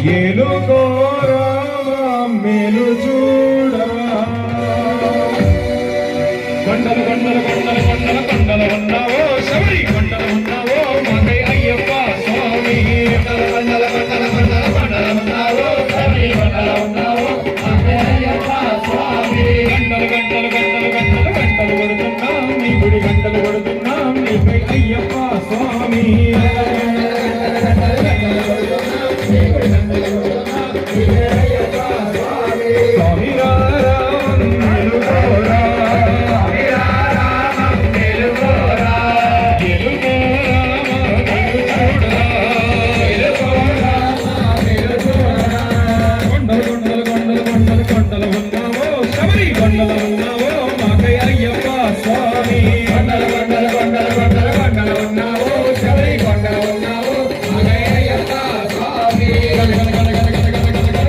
ఏలుకో రామ మేలు చూడా కొండలు కొండలు కొండలు కొండలు కొండలు ఉన్నావో శబరి కొండలు ఉన్నావో మాకై అయ్యప్ప స్వామి కొండలు కొండలు కొండలు కొండలు ఉన్నావో శబరి కొండలు ఉన్నావో మాకై అయ్యప్ప స్వామి గంటలు గంటలు గంటలు గంటలు గంటలు కొడుతున్నాం నీ గుడి గంటలు కొడుతున్నాం నీకై అయ్యప్ప స్వామి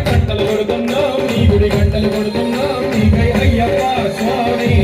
గంటలు కొడుతున్నాం నీ గుడి గంటలు కొడుతున్నాం నీకై అయ్యప్ప స్వామి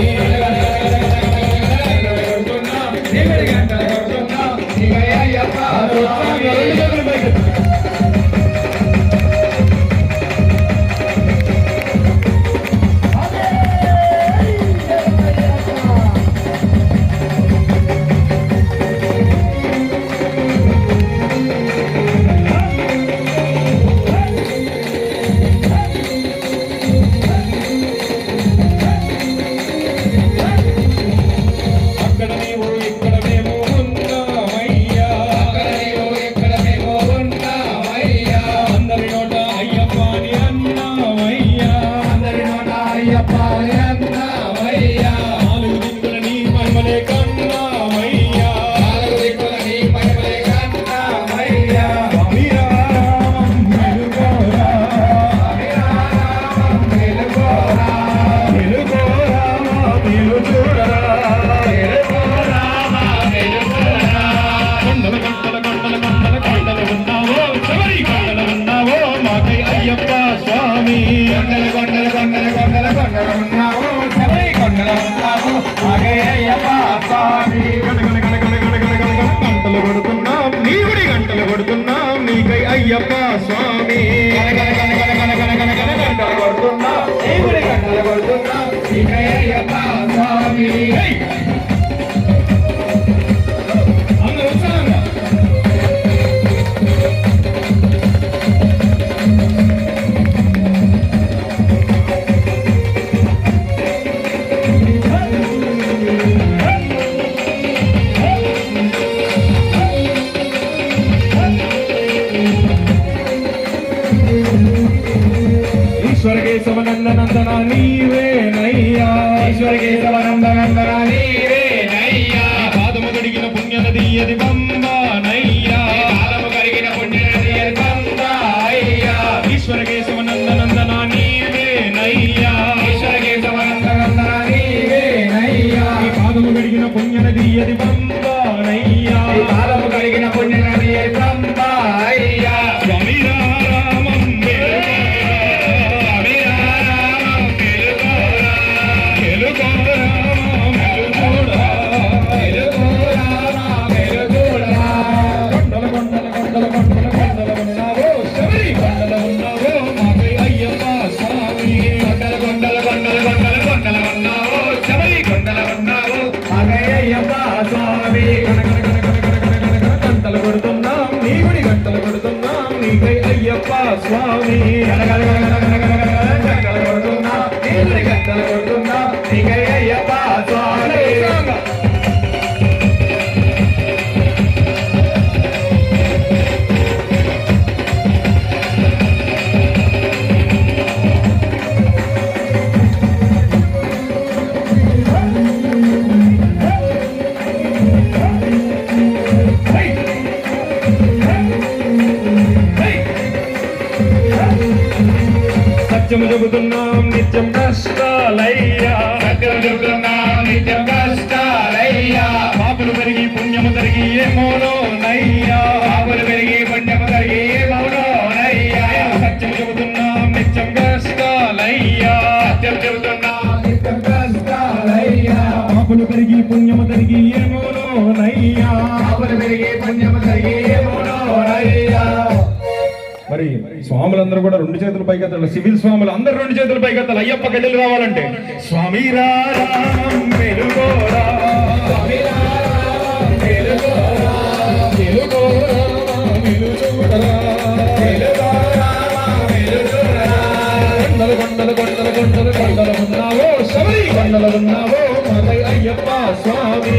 గంటలు కొడుతున్నాం నీ గుడి గంటలు కొడుతున్నాం నీకై అయ్యప్ప స్వామి కేశవనందనందన నీవే నయ్యా ఈశ్వర కేశవనందనందన నీవే నయ్యా పాదము కడిగిన పుణ్యనది అది పంబా నయ్యా పాదము కడిగిన పుణ్యనది అది పంబా అయ్యా ఈశ్వర కేశవనందనందన నీవే నయ్యా ఈశ్వర కేశవనందనందన నీవే నయ్యా పాదము కడిగిన పుణ్యనది అది పంబా నయ్యా పాదము కడిగిన పుణ్యనది అది పంబా అయ్యా స్వామి రామం గంటలు కొడుతున్నాం నీ గుడి గంటలు కొడుతున్నాం నీకై అయ్యప్ప స్వామి గంటలు కొడుతున్నాం నీ గుడి గంటలు కొడుతున్నాం నీకై అయ్యప్ప స్వామి సత్యం చెబుతున్నాం నిత్యం కష్టాలయ్యా సత్యం చెబుతున్నాం నిత్యం కష్టాలయ్యా పాపులు పెరిగి పుణ్యము తరిగి ఏమోనో నయ్యా పాపులు పెరిగి పుణ్యము తరిగి ఏమోనో నయ్యా సత్యం చెబుతున్నాం నిత్యం కష్టాలయ్యా సత్యం చెబుతున్నాం నిత్యం కష్టాలయ్యా పాపులు పెరిగి పుణ్యము తరిగి ఏమోనో నయ్యా పాపులు పెరిగి పుణ్యము తరిగి ఏమోనో నయ్యా మరి స్వామి భక్తులందరూ కూడా రెండు చేతులు పైకెత్తాలి. సివిల్ స్వాములు అందరూ రెండు చేతులు పైకెత్తాలి. అయ్యప్ప గడ్డలు రావాలంటే స్వామి రారాం వెలుగోరా, స్వామి రారాం వెలుగోరా, వెలుగోరా వెలుగోరా, వెలుగోరా వెలుగోరా. కొండలు కొండలు కొండలు కొండలు కొండలు ఉన్నావో శబరి, కొండలు ఉన్నావో మాకై అయ్యప్ప స్వామి.